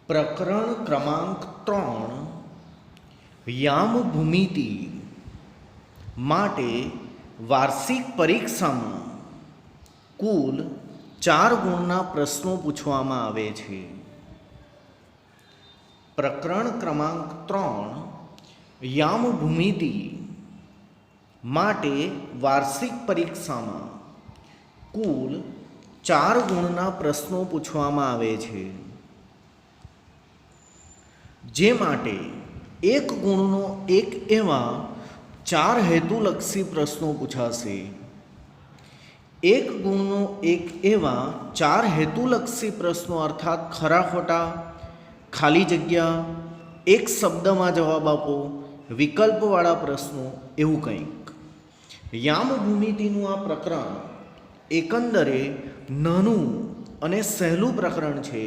પ્રકરણ ક્રમાંક 3 યામ ભૂમિતિ માટે વાર્ષિક પરીક્ષામાં કુલ 4 ગુણના પ્રશ્નો પૂછવામાં આવે છે. પ્રકરણ ક્રમાંક 3 યામ ભૂમિતિ માટે વાર્ષિક પરીક્ષામાં કુલ 4 ગુણના પ્રશ્નો પૂછવામાં આવે છે. જે માટે 1 ગુણનો એક એવા 4 હેતુલક્ષી પ્રશ્નો પૂછાશે. 1 ગુણનો એક એવા 4 હેતુલક્ષી પ્રશ્નો અર્થાત ખરા ખોટા, ખાલી જગ્યા, એક શબ્દમાં જવાબ આપો, વિકલ્પવાળા પ્રશ્નો, એવું કંઈક. યામ ભૂમિતિનું આ પ્રકરણ એકંદરે નાનું અને સહેલું પ્રકરણ છે.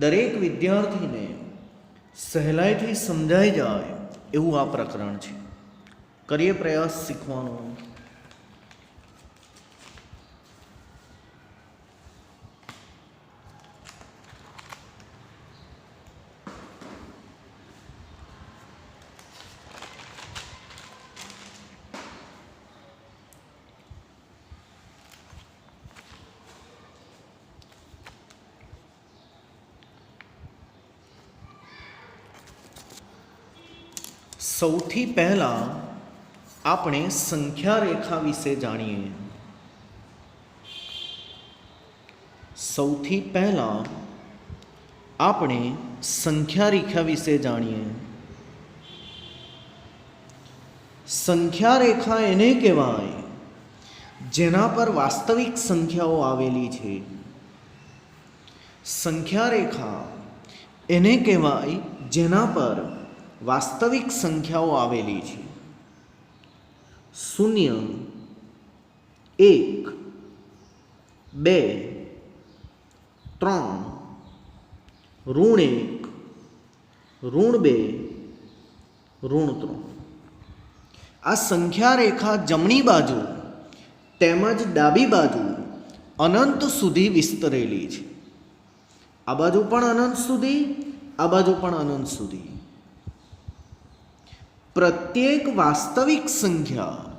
દરેક વિદ્યાર્થીને સહેલાઈથી સમજાઈ જાય એવું આ પ્રકરણ છે. કરીએ પ્રયાસ શીખવાનો. સૌથી પહેલાં આપણે સંખ્યા રેખા વિશે જાણીએ. સૌથી પહેલાં આપણે સંખ્યા રેખા વિશે જાણીએ. સંખ્યા રેખા એને કહેવાય જેના પર વાસ્તવિક સંખ્યાઓ આવેલી છે. સંખ્યા રેખા એને કહેવાય જેના પર વાસ્તવિક સંખ્યાઓ આવેલી છે. 0, 1, 2, 3, -1, -2, -3. આ સંખ્યા રેખા જમણી બાજુ તેમજ ડાબી બાજુ અનંત સુધી વિસ્તરેલી છે. આ બાજુ પણ અનંત સુધી, આ બાજુ પણ અનંત સુધી. પ્રત્યેક વાસ્તવિક સંખ્યા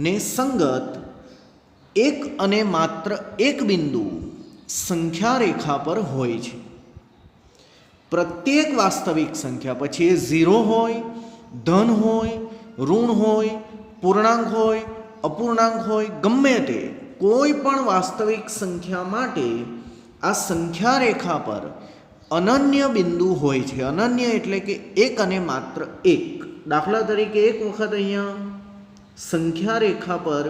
ને સંગત એક અને માત્ર એક બિંદુ સંખ્યા રેખા પર હોય છે. પ્રત્યેક વાસ્તવિક સંખ્યા, પછી એ 0 હોય, ધન હોય, ઋણ હોય, પૂર્ણાંક હોય, અપૂર્ણાંક હોય, ગમે તે કોઈ પણ વાસ્તવિક સંખ્યા માટે આ સંખ્યા રેખા પર અનન્ય બિંદુ હોય છે. અનન્ય એટલે કે એક અને માત્ર એક. દાખલા તરીકે એક વખત અહીંયા સંખ્યા રેખા પર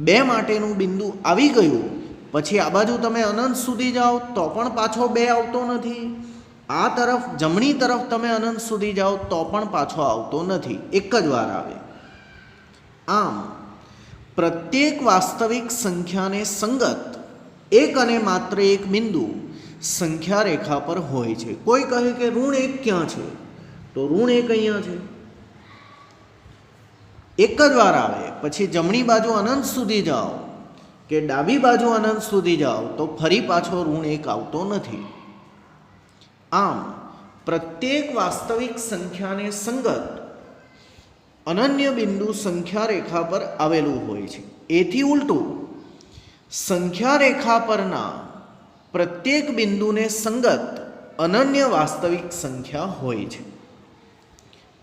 2 માટેનું બિંદુ આવી ગયું, પછી આ બાજુ તમે અનંત સુધી જાઓ તો પણ પાછો 2 આવતો નથી. આ તરફ જમણી તરફ તમે અનંત સુધી જાઓ તો પણ પાછો આવતો નથી, એક જ વાર આવે. આમ પ્રત્યેક વાસ્તવિક સંખ્યાને સંગત એક અને માત્ર એક બિંદુ સંખ્યા રેખા પર હોય છે. કોઈ કહે કે -1 ક્યાં છે, તો -1 અહીંયા છે, એક જ વાર આવે. પછી જમણી બાજુ અનંત સુધી જાઓ કે ડાબી બાજુ અનંત સુધી જાઓ તો ફરી પાછો -1 આવતો નથી. આમ પ્રત્યેક વાસ્તવિક સંખ્યાને સંગત અનન્ય બિંદુ સંખ્યા રેખા પર આવેલું હોય છે. એથી ઉલટું સંખ્યા રેખા પરના પ્રત્યેક બિંદુને સંગત અનન્ય વાસ્તવિક સંખ્યા હોય છે.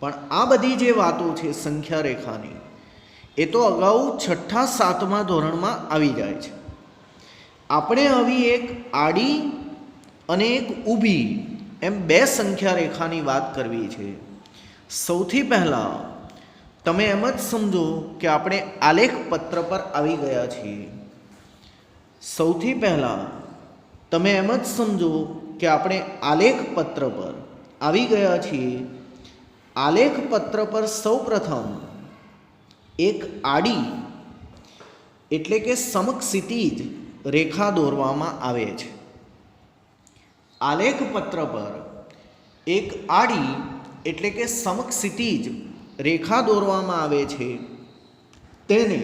પણ આ બધી જે વાતો છે સંખ્યા રેખાની, એ તો અગાઉ 6થા 7મા ધોરણમાં આવી જાય છે. આપણે આવી એક આડી અને એક ઊભી એમ 2 સંખ્યા રેખાની વાત કરવી છે. સૌથી પહેલાં તમે એમ જ સમજો કે આપણે આલેખ પત્ર પર આવી ગયા છીએ. સૌથી પહેલાં તમે એમ જ સમજો કે આપણે આલેખ પત્ર પર આવી ગયા છીએ. આલેખ પત્ર પર સૌપ્રથમ એક આડી એટલે કે સમક્ષિતિજ રેખા દોરવામાં આવે છે. આલેખ પત્ર પર એક આડી એટલે કે સમક્ષિતિજ રેખા દોરવામાં આવે છે. તેને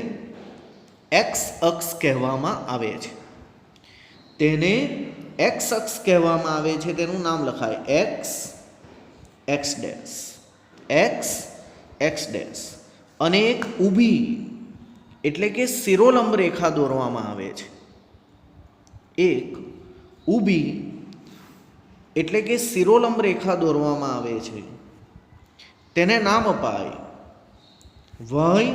એક્સ અક્ષ કહેવામાં આવે છે. તેને એક્સ અક્ષ કહેવામાં આવે છે તેનું નામ લખાય x x dash, x x dash. અને એક ઊભી એટલે કે શિરોલંબ રેખા દોરવામાં આવે છે. એક ઊભી એટલે કે શિરોલંબ રેખા દોરવામાં આવે છે, તેને નામ અપાય વાય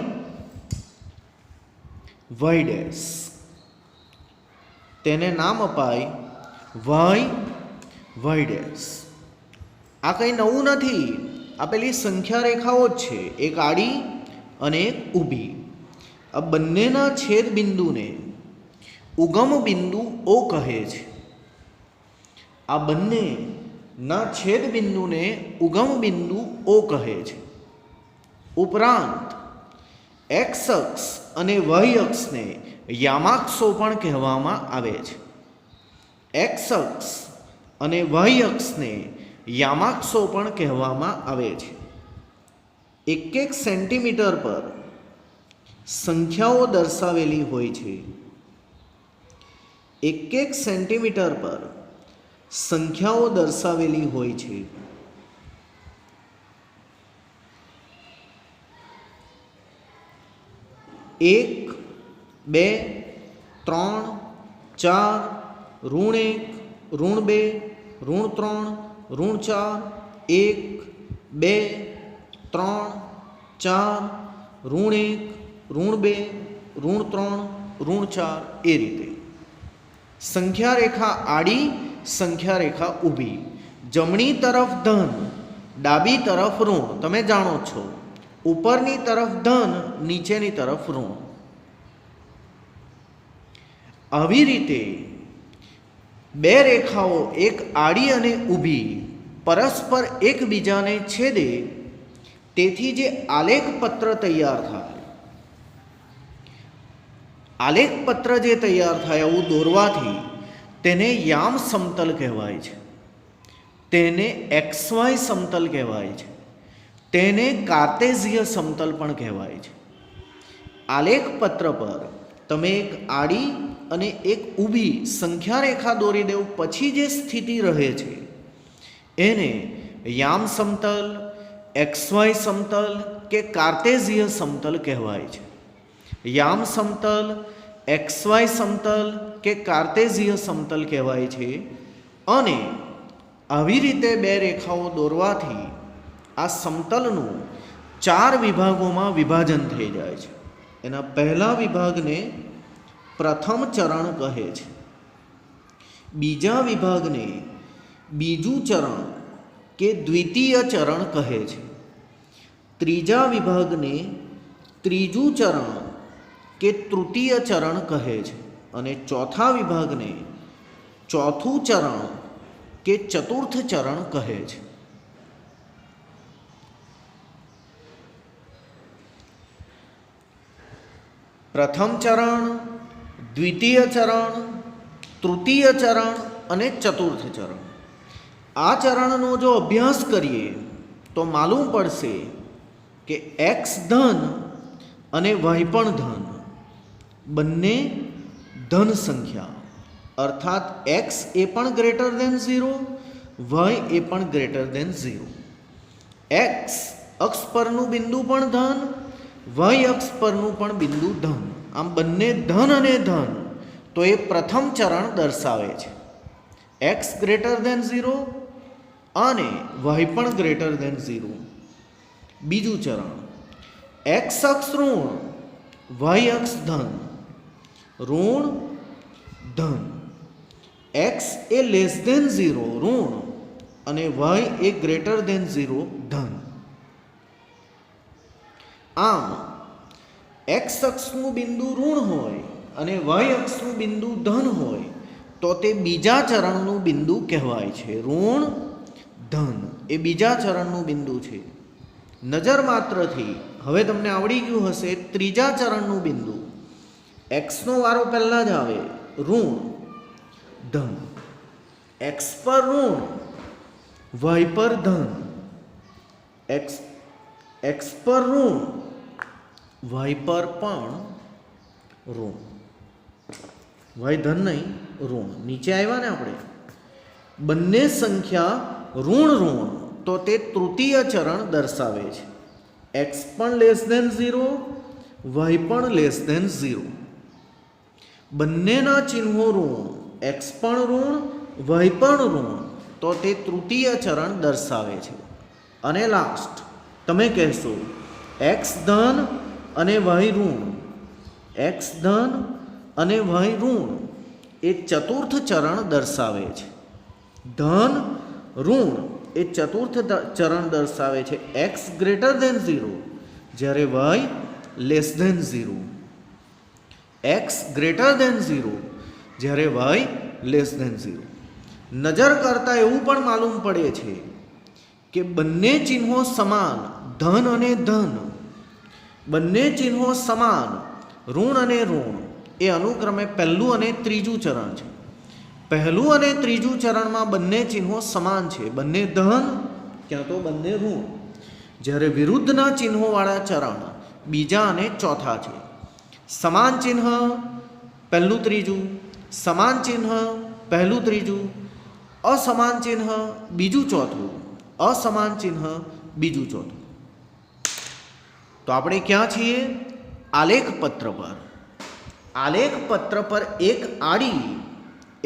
વાય ડેશ. તેને નામ અપાય વાય વાય ડેશ. આ કંઈ નવું નથી, આ પેલી સંખ્યા રેખાઓ જ છે, એક આડી અને એક ઊભી. આ બંનેના છેદ બિંદુને ઉગમ બિંદુ ઓ કહે છે. આ બંનેના છેદ બિંદુને ઉગમ બિંદુ ઓ કહે છે. ઉપરાંત એક્સ અક્ષ અને વાય અક્ષને યામાક્ષો પણ કહેવામાં આવે છે. એક્સ અક્ષ અને વાય અક્ષને યામાક્ષો પણ કહેવામાં આવે છે. એક એક સેન્ટીમીટર પર સંખ્યાઓ દર્શાવેલી હોય છે. એક એક સેન્ટીમીટર પર સંખ્યાઓ દર્શાવેલી હોય છે. 1 2 3 4 -1 -2 -3 -4 1 2 3 4 -1 -2 -3 -4 એ રીતે. સંખ્યા રેખા આડી, સંખ્યા રેખા ઊભી. જમણી તરફ ધન, ડાબી તરફ ઋણ. તમે જાણો છો, ઉપરની તરફ ધન, નીચેની તરફ ઋણ. આવી રીતે બે રેખાઓ, એક આડી અને ઊભી, પરસ્પર એકબીજાને છેદે તેથી જે આલેખ પત્ર તૈયાર થાય, આલેખ પત્ર જે તૈયાર થાય આવું દોરવાથી તેને યામ સમતલ કહેવાય છે, તેને XY સમતલ કહેવાય છે, તેને કાર્ટેઝીય સમતલ પણ કહેવાય છે. આલેખ પત્ર પર તમે એક આડી અને એક ઊભી સંખ્યા રેખા દોરી દેવ પછી જે સ્થિતિ રહે છે એને યામ સમતલ, XY સમતલ કે કાર્ટેઝીય સમતલ કહેવાય છે. યામ સમતલ, XY સમતલ કે કાર્ટેઝીય સમતલ કહેવાય છે. અને આવી રીતે બે રેખાઓ દોરવાથી આ સમતલનું 4 વિભાગોમાં વિભાજન થઈ જાય છે. એના પહેલા વિભાગને પ્રથમ ચરણ કહે છે, બીજા વિભાગને બીજું ચરણ કે દ્વિતીય ચરણ કહે છે, ત્રીજા વિભાગને ત્રીજું ચરણ કે તૃતીય ચરણ કહે છે, અને ચોથા વિભાગને ચોથું ચરણ કે ચતુર્થ ચરણ કહે છે. પ્રથમ ચરણ, દ્વિતીય ચરણ, તૃતીય ચરણ અને ચતુર્થ ચરણ. આ ચરણનો જો અભ્યાસ કરીએ તો માલુમ પડશે કે એક્સ ધન અને વાય પણ ધન, બંને ધન સંખ્યા, અર્થાત એક્સ એ પણ ગ્રેટર દેન 0, વાય એ પણ ગ્રેટર દેન 0. એક્સ અક્ષ પરનું બિંદુ પણ ધન, વાય અક્ષ પરનું પણ બિંદુ ધન. આમ બંને ધન અને ધન, તો એ પ્રથમ ચરણ દર્શાવે છે. એક્સ ગ્રેટર દેન 0 અને વાય પણ ગ્રેટર દેન 0. બીજું ચરણ, એક્સ અક્ષ ઋણ, વાય અક્ષ ધન, ઋણ ધન. એક્સ એ લેસ દેન 0 ઋણ અને વાય એ ગ્રેટર દેન 0 ધન. આમ એક્સ અક્ષનું બિંદુ ઋણ હોય અને વાય અક્ષનું બિંદુ ધન હોય તો તે બીજા ચરણનું બિંદુ કહેવાય છે. ઋણ ધન એ બીજા ચરણનું બિંદુ છે. નજર માત્રથી હવે તમને આવડી ગયું હશે ત્રીજા ચરણનું બિંદુ. એક્સનો વારો પહેલાં જ આવે, ઋણ ધન. એક્સ પર ઋણ, વાય પર ધન. એક્સ પર ઋણ, વાય પર પણ ઋણ. વાય ધન નહીં, ઋણ. નીચે આવ્યા ને આપણે બંને સંખ્યા ઋણ ઋણ તો તે તૃતીય ચરણ દર્શાવે છે. એક્સ પણ લેસ ધેન 0, વાય પણ લેસ ધેન 0. બંનેના ચિહ્નો ઋણ, એક્સ પણ ઋણ, વાય પણ ઋણ તો તે તૃતીય ચરણ દર્શાવે છે. અને લાસ્ટ તમે કહેશો એક્સ ધન અને વાય ઋણ, એક્સ ધન અને વાય ઋણ એ ચતુર્થ ચરણ દર્શાવે છે. ધન ઋણ એ ચતુર્થ ચરણ દર્શાવે છે. એક્સ ગ્રેટર ધેન 0 જ્યારે Y less than 0. X greater than 0 જ્યારે વાય લેસ ધેન 0. નજર કરતાં એવું પણ માલુમ પડે છે કે બંને ચિહ્નો સમાન, ધન અને ધન, બંને ચિહ્નો સમાન, ઋણ અને ઋણ એ અનુક્રમે પહેલું અને ત્રીજું ચરણ છે. પહેલું અને ત્રીજું ચરણમાં બંને ચિહ્નો સમાન છે, બંને ધન ક્યાં તો બંને ઋણ. જ્યારે વિરુદ્ધના ચિહ્નોવાળા ચરણ બીજા અને ચોથા છે. સમાન ચિહ્ન પહેલું ત્રીજું, સમાન ચિહ્ન પહેલું ત્રીજું, અસમાન ચિહ્ન બીજું ચોથું, અસમાન ચિહ્ન બીજું ચોથું. તો આપણે ક્યાં છીએ? આલેખ પત્ર પર. આલેખ પત્ર પર એક આડી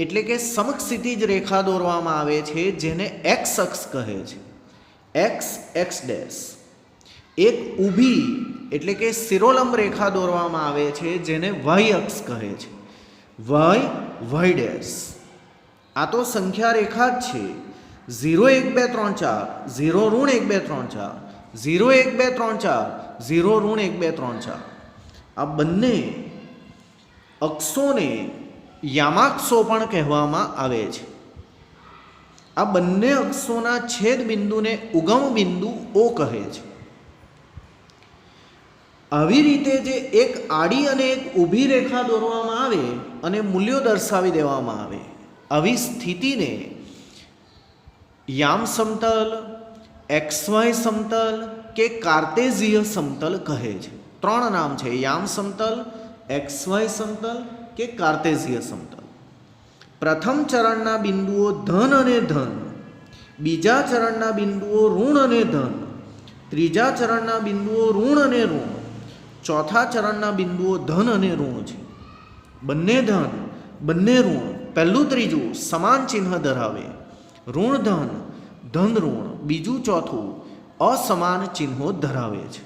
એટલે કે સમક્ષિતિજ રેખા દોરવામાં આવે છે જેને એક્સ અક્ષ કહે છે, એક્સ એક્સ ડેશ. એક ઊભી એટલે કે શિરોલંબ રેખા દોરવામાં આવે છે જેને વાય અક્ષ કહે છે, વાય વાય ડેશ. આ તો સંખ્યા રેખા જ છે. 0 1 2 3 4, 0 ઋણ 1 2 3 4, 0 1 2 3 4, 0 ઋણ 1 2 3 4. આ બંને અક્ષોને યામાક્ષો પણ કહેવામાં આવે છે. આ બંને અક્ષોના છેદ બિંદુને ઉગમ બિંદુ ઓ કહે છે. આવી રીતે જે એક આડી અને એક ઊભી રેખા દોરવામાં આવે અને મૂલ્યો દર્શાવી દેવામાં આવે, આવી સ્થિતિને યામ સમતલ, XY સમતલ કે કાર્ટેઝીય સમતલ કહે છે. ત્રણ નામ છે: યામ સમતલ, XY સમતલ કે કાર્ટેઝીય સમતલ. પ્રથમ ચરણના બિંદુઓ ધન અને ધન, બીજા ચરણના બિંદુઓ ઋણ અને ધન, ત્રીજા ચરણના બિંદુઓ ઋણ અને ઋણ, ચોથા ચરણના બિંદુઓ ધન અને ઋણ છે. બંને ધન બંને ઋણ પહેલું ત્રીજું સમાન ચિહ્ન ધરાવે, ઋણ ધન, ધન ઋણ બીજું ચોથું અસમાન ચિહ્નો ધરાવે છે.